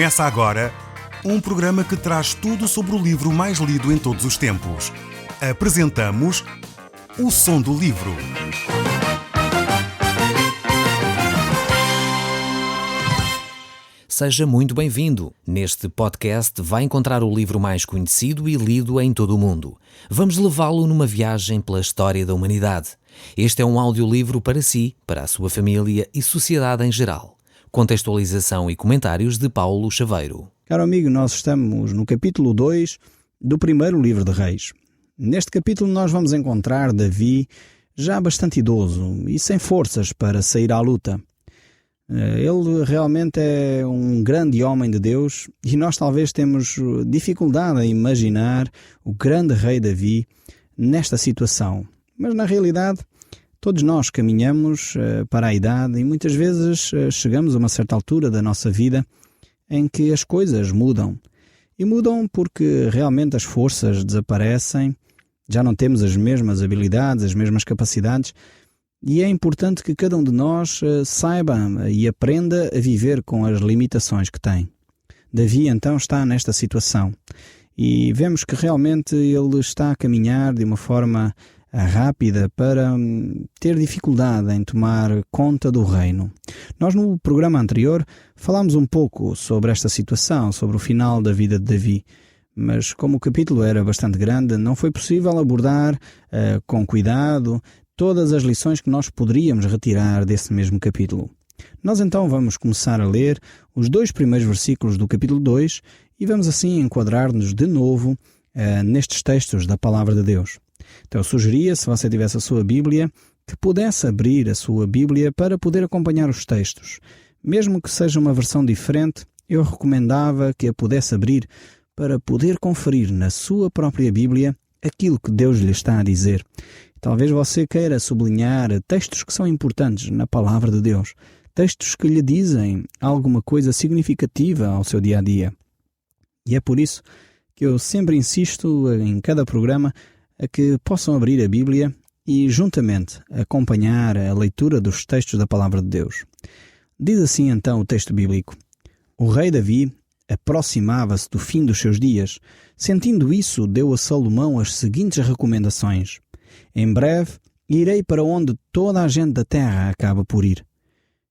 Começa agora um programa que traz tudo sobre o livro mais lido em todos os tempos. Apresentamos O Som do Livro. Seja muito bem-vindo. Neste podcast vai encontrar o livro mais conhecido e lido em todo o mundo. Vamos levá-lo numa viagem pela história da humanidade. Este é um audiolivro para si, para a sua família e sociedade em geral. Contextualização e comentários de Paulo Chaveiro. Caro amigo, nós estamos no capítulo 2 do primeiro livro de Reis. Neste capítulo nós vamos encontrar Davi já bastante idoso e sem forças para sair à luta. Ele realmente é um grande homem de Deus e nós talvez temos dificuldade a imaginar o grande rei Davi nesta situação. Mas na realidade todos nós caminhamos para a idade e muitas vezes chegamos a uma certa altura da nossa vida em que as coisas mudam. E mudam porque realmente as forças desaparecem, já não temos as mesmas habilidades, as mesmas capacidades. E é importante que cada um de nós saiba e aprenda a viver com as limitações que tem. Davi então está nesta situação e vemos que realmente ele está a caminhar de uma forma rápida para ter dificuldade em tomar conta do reino. Nós no programa anterior falámos um pouco sobre esta situação, sobre o final da vida de Davi. Mas como o capítulo era bastante grande, não foi possível abordar com cuidado todas as lições que nós poderíamos retirar desse mesmo capítulo. Nós então vamos começar a ler os 2 primeiros versículos do capítulo 2 e vamos assim enquadrar-nos de novo nestes textos da Palavra de Deus. Então eu sugeria, se você tivesse a sua Bíblia, que pudesse abrir a sua Bíblia para poder acompanhar os textos. Mesmo que seja uma versão diferente, eu recomendava que a pudesse abrir para poder conferir na sua própria Bíblia aquilo que Deus lhe está a dizer. Talvez você queira sublinhar textos que são importantes na Palavra de Deus, textos que lhe dizem alguma coisa significativa ao seu dia-a-dia. E é por isso que eu sempre insisto em cada programa a que possam abrir a Bíblia e juntamente acompanhar a leitura dos textos da Palavra de Deus. Diz assim então o texto bíblico: O rei Davi aproximava-se do fim dos seus dias. Sentindo isso, deu a Salomão as seguintes recomendações: Em breve irei para onde toda a gente da terra acaba por ir.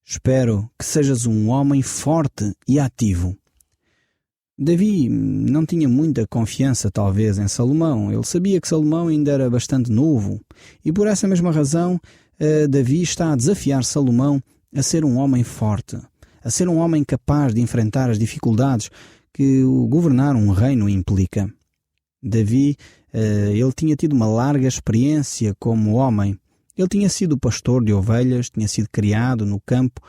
Espero que sejas um homem forte e ativo. Davi não tinha muita confiança, talvez, em Salomão. Ele sabia que Salomão ainda era bastante novo e, por essa mesma razão, Davi está a desafiar Salomão a ser um homem forte, a ser um homem capaz de enfrentar as dificuldades que o governar um reino implica. Davi, ele tinha tido uma larga experiência como homem. Ele tinha sido pastor de ovelhas, tinha sido criado no campo,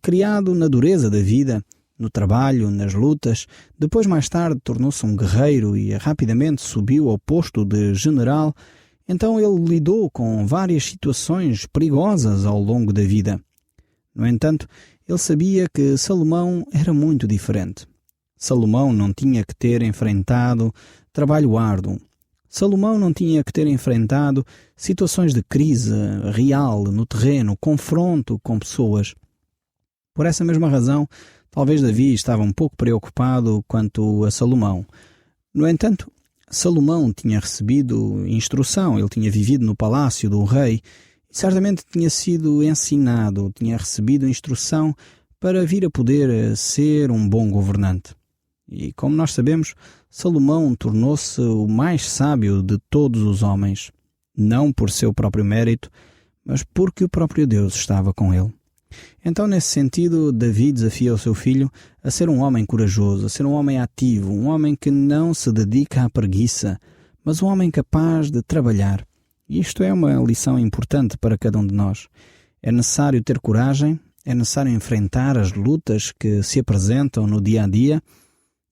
criado na dureza da vida, no trabalho, nas lutas. Depois, mais tarde, tornou-se um guerreiro e rapidamente subiu ao posto de general. Então ele lidou com várias situações perigosas ao longo da vida. No entanto, ele sabia que Salomão era muito diferente. Salomão não tinha que ter enfrentado trabalho árduo. Salomão não tinha que ter enfrentado situações de crise real no terreno, confronto com pessoas. Por essa mesma razão, talvez Davi estava um pouco preocupado quanto a Salomão. No entanto, Salomão tinha recebido instrução, ele tinha vivido no palácio do rei e certamente tinha sido ensinado, tinha recebido instrução para vir a poder ser um bom governante. E como nós sabemos, Salomão tornou-se o mais sábio de todos os homens, não por seu próprio mérito, mas porque o próprio Deus estava com ele. Então, nesse sentido, Davi desafia o seu filho a ser um homem corajoso, a ser um homem ativo, um homem que não se dedica à preguiça, mas um homem capaz de trabalhar. E isto é uma lição importante para cada um de nós. É necessário ter coragem, é necessário enfrentar as lutas que se apresentam no dia-a-dia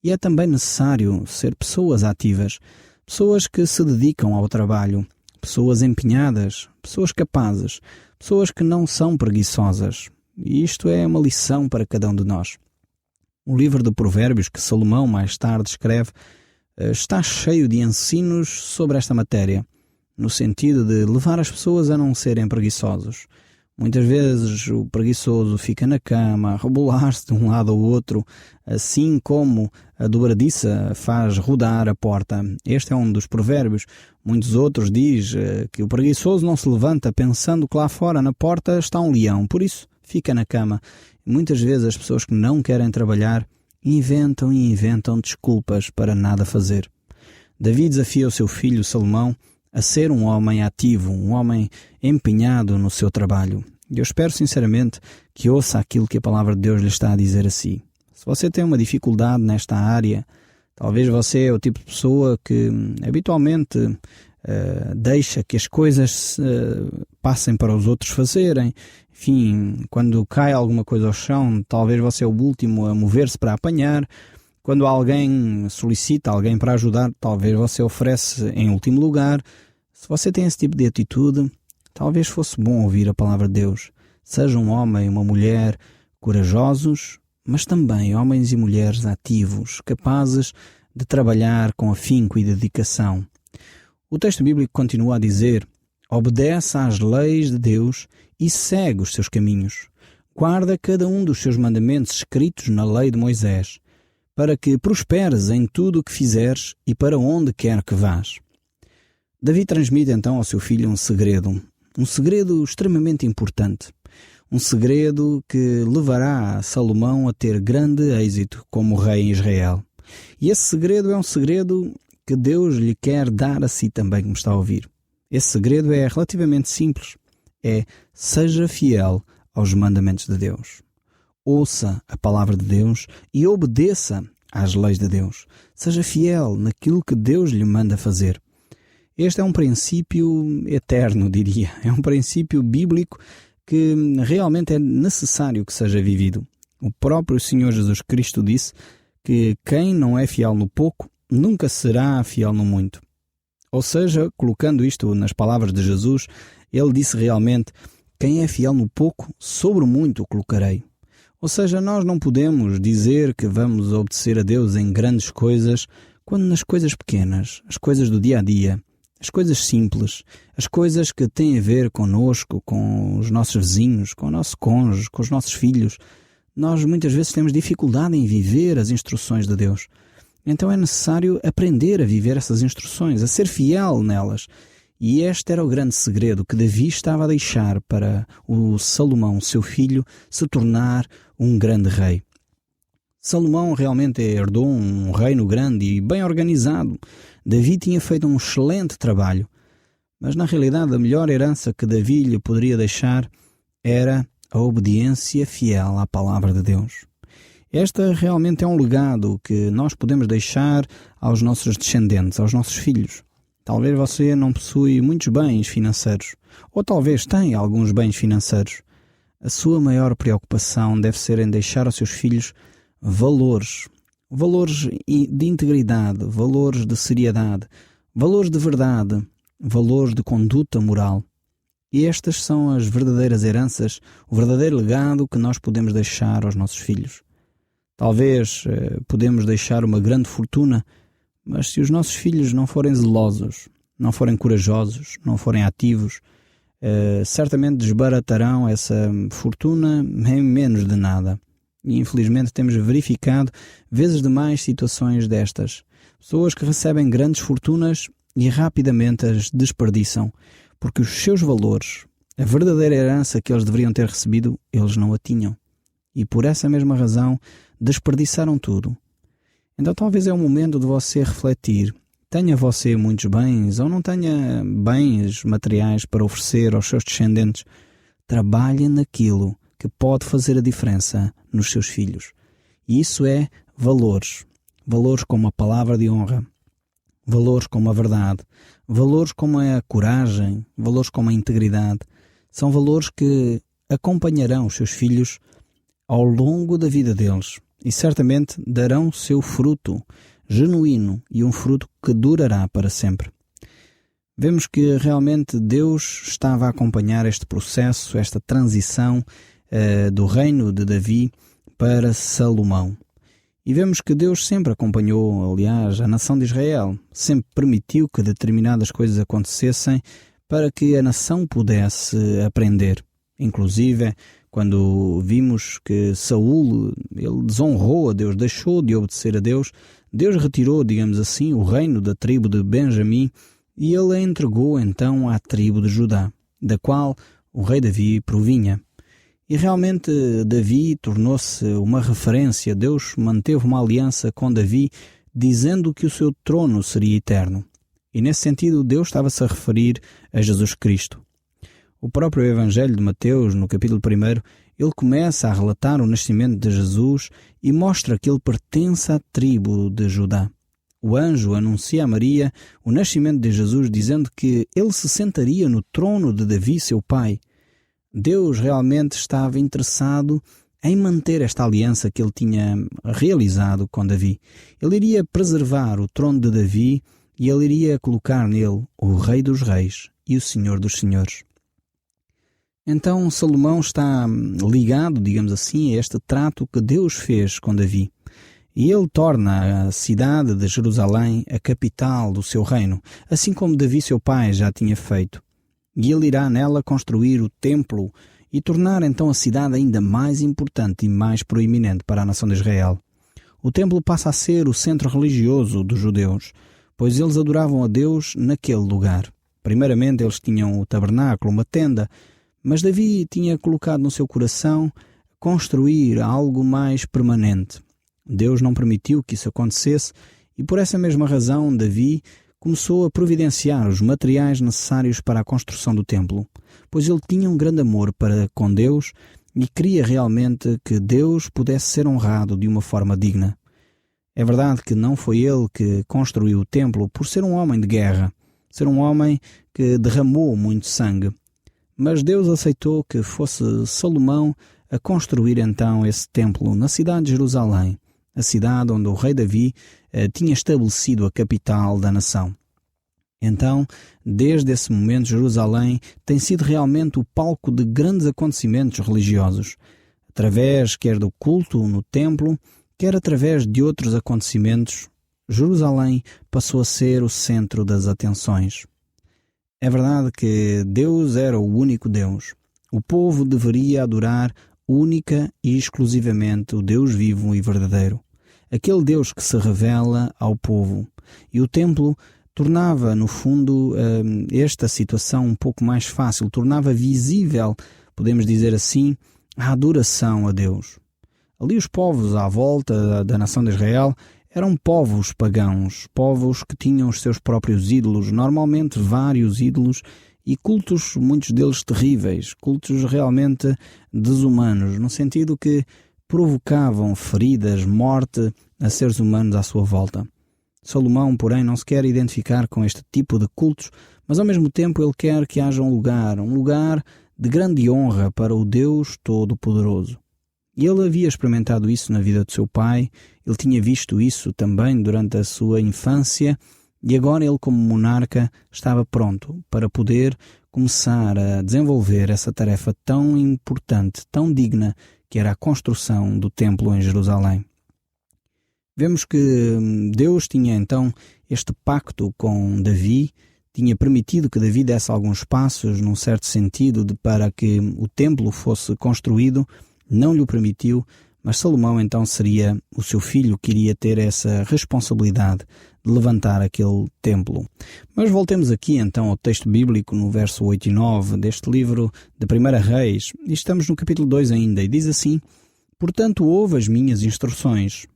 e é também necessário ser pessoas ativas, pessoas que se dedicam ao trabalho, pessoas empenhadas, pessoas capazes, pessoas que não são preguiçosas. E isto é uma lição para cada um de nós. O livro de Provérbios que Salomão mais tarde escreve está cheio de ensinos sobre esta matéria, no sentido de levar as pessoas a não serem preguiçosos. Muitas vezes o preguiçoso fica na cama a rebolar-se de um lado ao outro, assim como a dobradiça faz rodar a porta. Este é um dos provérbios. Muitos outros diz que o preguiçoso não se levanta pensando que lá fora na porta está um leão, por isso fica na cama. Muitas vezes as pessoas que não querem trabalhar inventam e inventam desculpas para nada fazer. Davi desafia o seu filho Salomão a ser um homem ativo, um homem empenhado no seu trabalho. E eu espero sinceramente que ouça aquilo que a palavra de Deus lhe está a dizer a si. Se você tem uma dificuldade nesta área, talvez você é o tipo de pessoa que habitualmente deixa que as coisas passem para os outros fazerem. Enfim, quando cai alguma coisa ao chão, talvez você é o último a mover-se para apanhar. Quando alguém solicita alguém para ajudar, talvez você oferece em último lugar. Se você tem esse tipo de atitude, talvez fosse bom ouvir a palavra de Deus. Seja um homem e uma mulher corajosos, mas também homens e mulheres ativos, capazes de trabalhar com afinco e dedicação. O texto bíblico continua a dizer: obedece às leis de Deus e segue os seus caminhos. Guarda cada um dos seus mandamentos escritos na lei de Moisés, para que prosperes em tudo o que fizeres e para onde quer que vás. Davi transmite então ao seu filho um segredo extremamente importante, um segredo que levará Salomão a ter grande êxito como rei em Israel. E esse segredo é um segredo que Deus lhe quer dar a si também, que me está a ouvir. Esse segredo é relativamente simples, seja fiel aos mandamentos de Deus. Ouça a palavra de Deus e obedeça às leis de Deus. Seja fiel naquilo que Deus lhe manda fazer. Este é um princípio eterno, diria. É um princípio bíblico que realmente é necessário que seja vivido. O próprio Senhor Jesus Cristo disse que quem não é fiel no pouco, nunca será fiel no muito. Ou seja, colocando isto nas palavras de Jesus, ele disse realmente: quem é fiel no pouco, sobre o muito o colocarei. Ou seja, nós não podemos dizer que vamos obedecer a Deus em grandes coisas, quando nas coisas pequenas, as coisas do dia a dia, as coisas simples, as coisas que têm a ver connosco, com os nossos vizinhos, com o nosso cônjuge, com os nossos filhos, nós muitas vezes temos dificuldade em viver as instruções de Deus. Então é necessário aprender a viver essas instruções, a ser fiel nelas. E este era o grande segredo que Davi estava a deixar para o Salomão, seu filho, se tornar um grande rei. Salomão realmente herdou um reino grande e bem organizado. Davi tinha feito um excelente trabalho. Mas na realidade a melhor herança que Davi lhe poderia deixar era a obediência fiel à palavra de Deus. Esta realmente é um legado que nós podemos deixar aos nossos descendentes, aos nossos filhos. Talvez você não possui muitos bens financeiros, ou talvez tenha alguns bens financeiros. A sua maior preocupação deve ser em deixar aos seus filhos valores de integridade, valores de seriedade, valores de verdade, valores de conduta moral. E estas são as verdadeiras heranças, o verdadeiro legado que nós podemos deixar aos nossos filhos. Talvez podemos deixar uma grande fortuna, mas se os nossos filhos não forem zelosos, não forem corajosos, não forem ativos, certamente desbaratarão essa fortuna em menos de nada. E infelizmente temos verificado vezes demais situações destas. Pessoas que recebem grandes fortunas e rapidamente as desperdiçam, porque os seus valores, a verdadeira herança que eles deveriam ter recebido, eles não a tinham. E por essa mesma razão desperdiçaram tudo. Então talvez é o momento de você refletir. Tenha você muitos bens ou não tenha bens materiais para oferecer aos seus descendentes. Trabalhe naquilo que pode fazer a diferença nos seus filhos. E isso é valores. Valores como a palavra de honra. Valores como a verdade. Valores como a coragem. Valores como a integridade. São valores que acompanharão os seus filhos ao longo da vida deles. E certamente darão seu fruto genuíno e um fruto que durará para sempre. Vemos que realmente Deus estava a acompanhar este processo, esta transição do reino de Davi para Salomão. E vemos que Deus sempre acompanhou, aliás, a nação de Israel. Sempre permitiu que determinadas coisas acontecessem para que a nação pudesse aprender. Inclusive, quando vimos que Saul, ele desonrou a Deus, deixou de obedecer a Deus, Deus retirou, digamos assim, o reino da tribo de Benjamim e ele a entregou então à tribo de Judá, da qual o rei Davi provinha. E realmente Davi tornou-se uma referência. Deus manteve uma aliança com Davi, dizendo que o seu trono seria eterno. E nesse sentido, Deus estava-se a referir a Jesus Cristo. O próprio Evangelho de Mateus, no capítulo 1, ele começa a relatar o nascimento de Jesus e mostra que ele pertence à tribo de Judá. O anjo anuncia a Maria o nascimento de Jesus, dizendo que ele se sentaria no trono de Davi, seu pai. Deus realmente estava interessado em manter esta aliança que ele tinha realizado com Davi. Ele iria preservar o trono de Davi e ele iria colocar nele o Rei dos Reis e o Senhor dos Senhores. Então Salomão está ligado, digamos assim, a este trato que Deus fez com Davi. E ele torna a cidade de Jerusalém a capital do seu reino, assim como Davi, seu pai, já tinha feito. E ele irá nela construir o templo e tornar então a cidade ainda mais importante e mais proeminente para a nação de Israel. O templo passa a ser o centro religioso dos judeus, pois eles adoravam a Deus naquele lugar. Primeiramente eles tinham o tabernáculo, uma tenda, mas Davi tinha colocado no seu coração construir algo mais permanente. Deus não permitiu que isso acontecesse e por essa mesma razão Davi começou a providenciar os materiais necessários para a construção do templo, pois ele tinha um grande amor para com Deus e queria realmente que Deus pudesse ser honrado de uma forma digna. É verdade que não foi ele que construiu o templo por ser um homem de guerra, ser um homem que derramou muito sangue, mas Deus aceitou que fosse Salomão a construir então esse templo na cidade de Jerusalém, a cidade onde o rei Davi tinha estabelecido a capital da nação. Então, desde esse momento, Jerusalém tem sido realmente o palco de grandes acontecimentos religiosos, através quer do culto no templo, quer através de outros acontecimentos. Jerusalém passou a ser o centro das atenções. É verdade que Deus era o único Deus. O povo deveria adorar única e exclusivamente o Deus vivo e verdadeiro, aquele Deus que se revela ao povo. E o templo tornava, no fundo, esta situação um pouco mais fácil, tornava visível, podemos dizer assim, a adoração a Deus. Ali os povos à volta da nação de Israel eram povos pagãos, povos que tinham os seus próprios ídolos, normalmente vários ídolos, e cultos, muitos deles terríveis, cultos realmente desumanos, no sentido que provocavam feridas, morte a seres humanos à sua volta. Salomão, porém, não se quer identificar com este tipo de cultos, mas ao mesmo tempo ele quer que haja um lugar de grande honra para o Deus Todo-Poderoso. E ele havia experimentado isso na vida do seu pai, ele tinha visto isso também durante a sua infância, e agora ele, como monarca, estava pronto para poder começar a desenvolver essa tarefa tão importante, tão digna, que era a construção do templo em Jerusalém. Vemos que Deus tinha então este pacto com Davi, tinha permitido que Davi desse alguns passos, num certo sentido, para que o templo fosse construído. Não lhe o permitiu, mas Salomão então seria o seu filho que iria ter essa responsabilidade de levantar aquele templo. Mas voltemos aqui então ao texto bíblico no verso 8 e 9 deste livro de 1 Reis, e estamos no capítulo 2 ainda, e diz assim: Portanto, ouve as minhas instruções.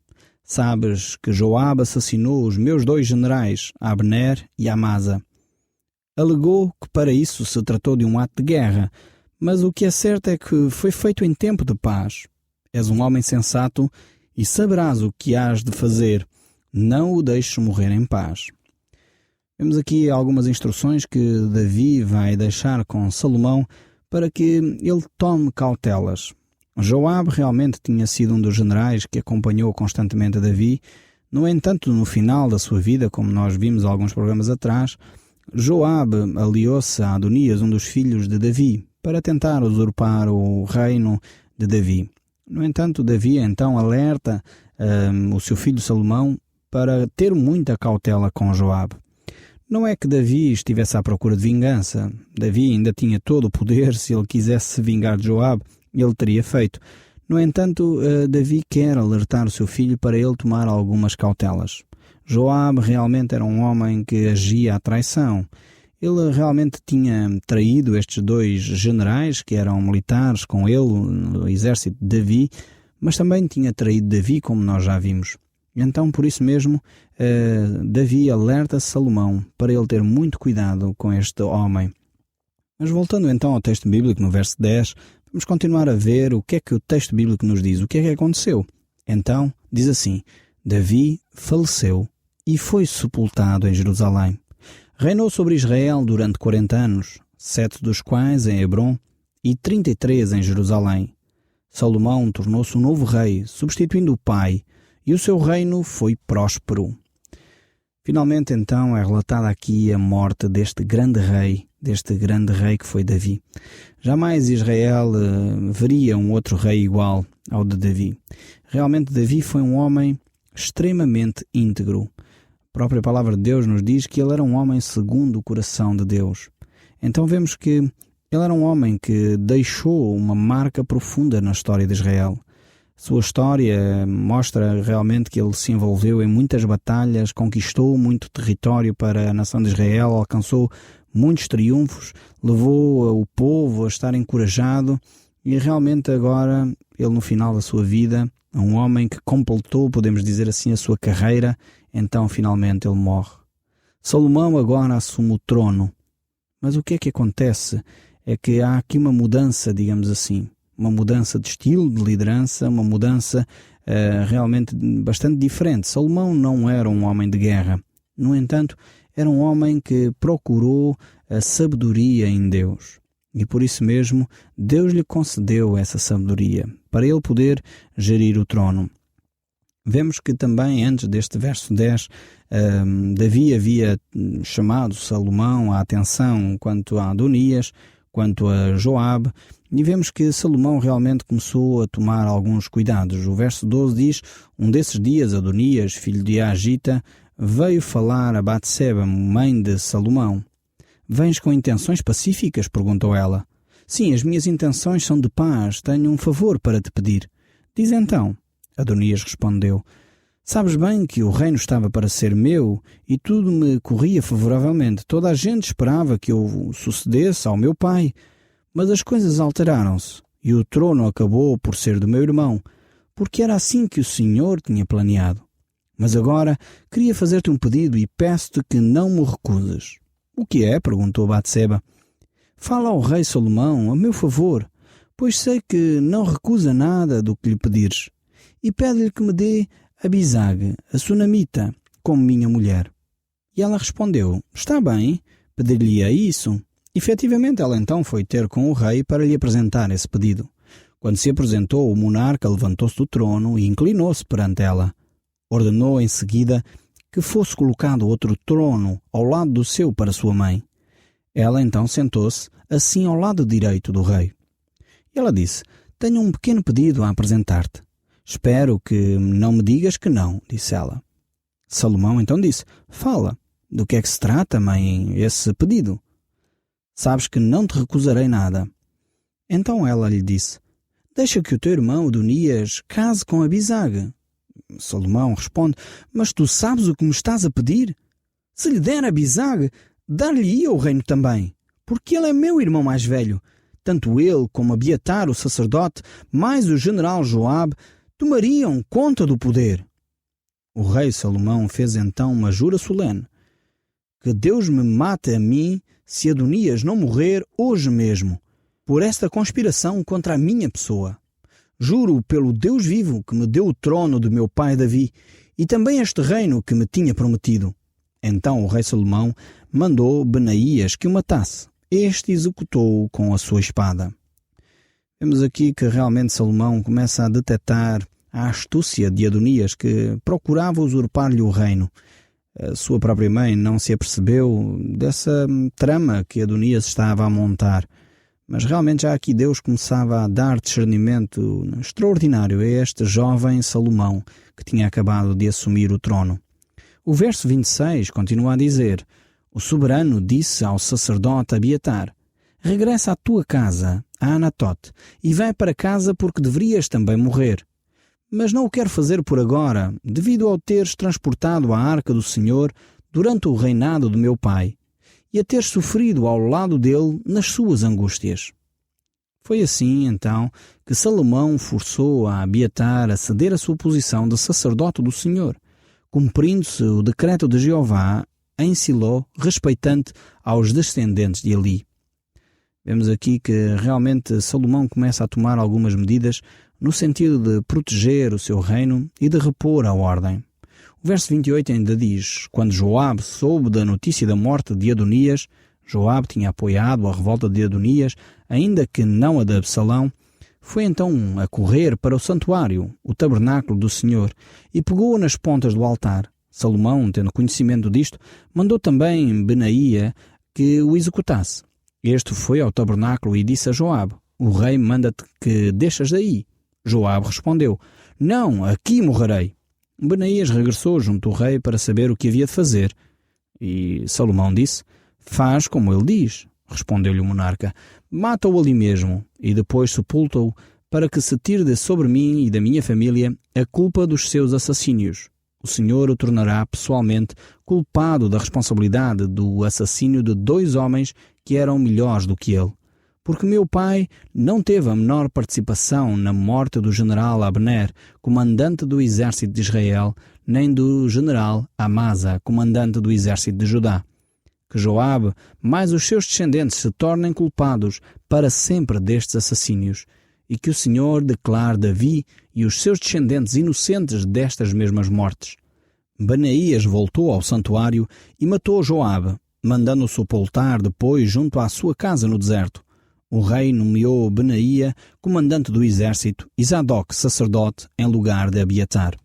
Sabes que Joabe assassinou os meus 2 generais, Abner e Amasa. Alegou que para isso se tratou de um ato de guerra, mas o que é certo é que foi feito em tempo de paz. És um homem sensato e saberás o que hás de fazer. Não o deixes morrer em paz. Vemos aqui algumas instruções que Davi vai deixar com Salomão para que ele tome cautelas. Joabe realmente tinha sido um dos generais que acompanhou constantemente Davi. No entanto, no final da sua vida, como nós vimos alguns programas atrás, Joabe aliou-se a Adonias, um dos filhos de Davi, para tentar usurpar o reino de Davi. No entanto, Davi então alerta o seu filho Salomão para ter muita cautela com Joabe. Não é que Davi estivesse à procura de vingança. Davi ainda tinha todo o poder. Se ele quisesse se vingar de Joabe, ele teria feito. No entanto, Davi quer alertar o seu filho para ele tomar algumas cautelas. Joabe realmente era um homem que agia à traição. Ele realmente tinha traído estes 2 generais que eram militares com ele no exército de Davi, mas também tinha traído Davi, como nós já vimos. Então, por isso mesmo, Davi alerta Salomão para ele ter muito cuidado com este homem. Mas voltando então ao texto bíblico, no verso 10, vamos continuar a ver o que é que o texto bíblico nos diz, o que é que aconteceu. Então, diz assim: Davi faleceu e foi sepultado em Jerusalém. Reinou sobre Israel durante 40 anos, 7 dos quais em Hebrom e 33 em Jerusalém. Salomão tornou-se um novo rei, substituindo o pai, e o seu reino foi próspero. Finalmente, então, é relatada aqui a morte deste grande rei que foi Davi. Jamais Israel veria um outro rei igual ao de Davi. Realmente, Davi foi um homem extremamente íntegro. A própria palavra de Deus nos diz que ele era um homem segundo o coração de Deus. Então vemos que ele era um homem que deixou uma marca profunda na história de Israel. Sua história mostra realmente que ele se envolveu em muitas batalhas, conquistou muito território para a nação de Israel, alcançou muitos triunfos, levou o povo a estar encorajado e realmente agora ele, no final da sua vida, é um homem que completou, podemos dizer assim, a sua carreira. Então finalmente ele morre. Salomão agora assume o trono. Mas o que é que acontece? É que há aqui uma mudança, digamos assim, uma mudança de estilo, de liderança, uma mudança realmente bastante diferente. Salomão não era um homem de guerra. No entanto, era um homem que procurou a sabedoria em Deus. E por isso mesmo, Deus lhe concedeu essa sabedoria, para ele poder gerir o trono. Vemos que também, antes deste verso 10, Davi havia chamado Salomão a atenção quanto a Adonias, quanto a Joabe, e vemos que Salomão realmente começou a tomar alguns cuidados. O verso 12 diz: um desses dias, Adonias, filho de Agita, veio falar a Batseba, mãe de Salomão. Vens com intenções pacíficas? Perguntou ela. Sim, as minhas intenções são de paz, tenho um favor para te pedir. Diz então. Adonias respondeu: sabes bem que o reino estava para ser meu e tudo me corria favoravelmente. Toda a gente esperava que eu sucedesse ao meu pai. Mas as coisas alteraram-se e o trono acabou por ser do meu irmão, porque era assim que o Senhor tinha planeado. Mas agora queria fazer-te um pedido e peço-te que não me recuses. O que é? Perguntou Batseba. Fala ao rei Salomão a meu favor, pois sei que não recusa nada do que lhe pedires. E pede-lhe que me dê Abisag, a sunamita, como minha mulher. E ela respondeu: está bem, pedir-lhe-ei isso. Efetivamente, ela então foi ter com o rei para lhe apresentar esse pedido. Quando se apresentou, o monarca levantou-se do trono e inclinou-se perante ela. Ordenou em seguida que fosse colocado outro trono ao lado do seu para sua mãe. Ela então sentou-se assim ao lado direito do rei. E ela disse: tenho um pequeno pedido a apresentar-te. Espero que não me digas que não, disse ela. Salomão então disse: fala, do que é que se trata, mãe, esse pedido? Sabes que não te recusarei nada. Então ela lhe disse: deixa que o teu irmão Adonias case com Abisag. Salomão responde: mas tu sabes o que me estás a pedir? Se lhe der Abisag, dar-lhe-ia o reino também, porque ele é meu irmão mais velho. Tanto ele como Abiatar, o sacerdote, mais o general Joabe, tomariam conta do poder. O rei Salomão fez então uma jura solene: que Deus me mate a mim se Adonias não morrer hoje mesmo, por esta conspiração contra a minha pessoa. Juro pelo Deus vivo que me deu o trono do meu pai Davi e também este reino que me tinha prometido. Então o rei Salomão mandou Benaías que o matasse. Este executou-o com a sua espada. Vemos aqui que realmente Salomão começa a detectar a astúcia de Adonias, que procurava usurpar-lhe o reino. A sua própria mãe não se apercebeu dessa trama que Adonias estava a montar. Mas realmente já aqui Deus começava a dar discernimento extraordinário a este jovem Salomão, que tinha acabado de assumir o trono. O verso 26 continua a dizer: O soberano disse ao sacerdote Abiatar: regressa à tua casa, a Anatote, e vai para casa porque deverias também morrer. Mas não o quero fazer por agora, devido ao teres transportado a arca do Senhor durante o reinado do meu pai, e a teres sofrido ao lado dele nas suas angústias. Foi assim, então, que Salomão forçou a Abiatar a ceder a sua posição de sacerdote do Senhor, cumprindo-se o decreto de Jeová em Siló, respeitante aos descendentes de Eli. Vemos aqui que realmente Salomão começa a tomar algumas medidas no sentido de proteger o seu reino e de repor a ordem. O verso 28 ainda diz: quando Joabe soube da notícia da morte de Adonias, Joabe tinha apoiado a revolta de Adonias, ainda que não a de Absalão, foi então a correr para o santuário, o tabernáculo do Senhor, e pegou-o nas pontas do altar. Salomão, tendo conhecimento disto, mandou também Benaía que o executasse. Este foi ao tabernáculo e disse a Joabe: o rei manda-te que deixas daí. Joabe respondeu: não, aqui morrerei. Benaías regressou junto ao rei para saber o que havia de fazer. E Salomão disse: faz como ele diz. Respondeu-lhe o monarca: mata-o ali mesmo, e depois sepulta-o, para que se tire de sobre mim e da minha família a culpa dos seus assassínios. O Senhor o tornará pessoalmente culpado da responsabilidade do assassínio de 2 homens que eram melhores do que ele. Porque meu pai não teve a menor participação na morte do general Abner, comandante do exército de Israel, nem do general Amasa, comandante do exército de Judá. Que Joabe, mais os seus descendentes, se tornem culpados para sempre destes assassínios, e que o Senhor declare Davi e os seus descendentes inocentes destas mesmas mortes. Benaías voltou ao santuário e matou Joabe, mandando-o sepultar depois junto à sua casa no deserto. O rei nomeou Benaía comandante do exército e Zadok sacerdote em lugar de Abiatar.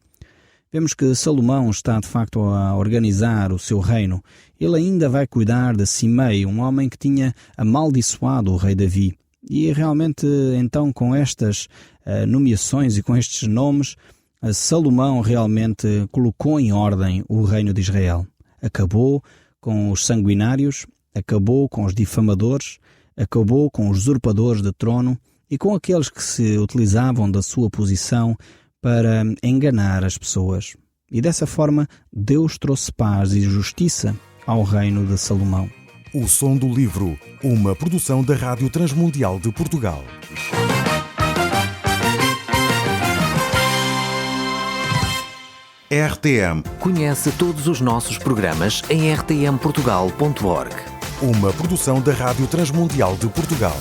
Vemos que Salomão está de facto a organizar o seu reino. Ele ainda vai cuidar de Simei, um homem que tinha amaldiçoado o rei Davi. E realmente, então, com estas nomeações e com estes nomes, Salomão realmente colocou em ordem o reino de Israel. Acabou com os sanguinários, acabou com os difamadores, acabou com os usurpadores de trono e com aqueles que se utilizavam da sua posição para enganar as pessoas. E dessa forma, Deus trouxe paz e justiça ao reino de Salomão. O Som do Livro, uma produção da Rádio Transmundial de Portugal. RTM. Conhece todos os nossos programas em rtmportugal.org. Uma produção da Rádio Transmundial de Portugal.